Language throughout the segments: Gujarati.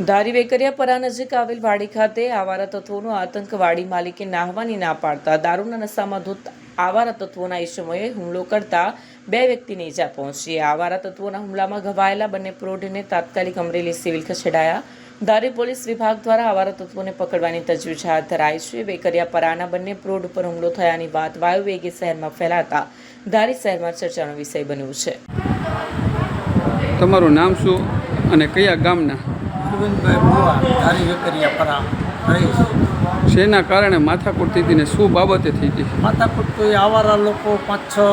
ધારી વેકરિયાપરા નજીક આવેલ વાડી ખાતે આવારા તત્વોનો આતંક. વાડી માલિકે નાહવાની ના પાડતા દારૂના નશામાં ધૂત આવારા તત્વોના ઈસમોએ હુમલો કરતા 2 વ્યક્તિને ઈજા પહોંચી. આવારા તત્વોના હુમલામાં ઘવાયેલા બંને પ્રૌઢને તાત્કાલિક અમરેલી સિવિલ ખસેડાયા. ધારી પોલીસ વિભાગ દ્વારા આવારા તત્વોને પકડવાની તજવીજ હાથ ધરાઈ છે. વેકરિયાપરાના બંને પ્રૌઢ પર હુમલો થયાની વાત વાયુવેગે શહેરમાં ફેલાતા ધારી શહેરમાં ચર્ચાનો વિષય બન્યું છે. તમારું નામ શું અને કયા ગામના? અરવિંદભાઈ ભુવા, ધારી વેકરિયાપરા રહી છે. શેના કારણે માથાકૂટ થઈ હતી ને શું બાબતે થઈ હતી? માથાકૂટ તો એ આવારા લોકો 5-6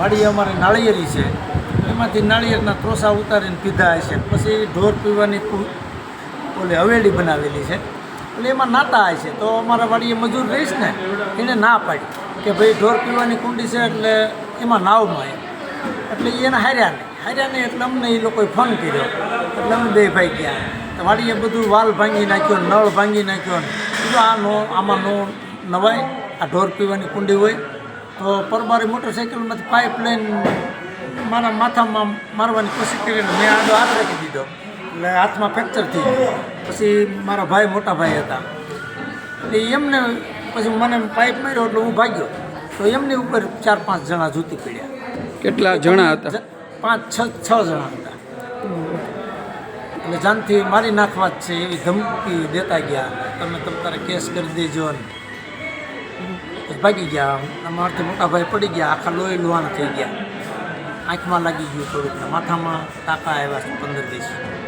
વાડી અમારે નાળિયેરી છે, એમાંથી નાળિયેરના ત્રોસા ઉતારીને પીધા હશે. પછી ઢોર પીવાની ઓલી હવેલી બનાવેલી છે, એટલે એમાં નાતા હશે. તો અમારા વાડીએ મજૂર રહીશ ને એને ના પાડી કે ભાઈ ઢોર પીવાની કુંડી છે એટલે એમાં નાવમાં એટલે એને હાર્યા નહીં. એટલે અમને એ લોકોએ ફોન કર્યો એટલે અમે 2 ભાઈ ગયા. વાડીએ બધું વાલ ભાંગી નાખ્યો, નળ ભાંગી નાખ્યો. કીધું આમાં નો નવાય, આ ઢોર પીવાની કુંડી હોય. તો પરબારી મોટરસાઇકલમાંથી પાઇપ લઈને મારા માથામાં મારવાની કોશિશ કરીને મેં આડો હાથ રાખી દીધો, એટલે હાથમાં ફ્રેક્ચર થઈ ગયું. પછી મારા ભાઈ મોટા ભાઈ હતા એટલે એમને પછી મને પાઇપ માર્યો એટલે હું ભાગ્યો. તો એમની ઉપર 4-5 જણા જૂતી પડ્યા. કેટલા જણા હતા? 5-6 જણા હતા. એટલે જાનથી મારી નાખવા જ છે એવી ધમકી દેતા ગયા. તમે તારે કેસ કરી દેજો ને ભાગી ગયા. અમારાથી મોટા ભાઈ પડી ગયા, આખા લોહી લુહાણ થઈ ગયા. આંખમાં લાગી ગયું થોડુંક, માથામાં ટાંકા આવ્યા 15-20.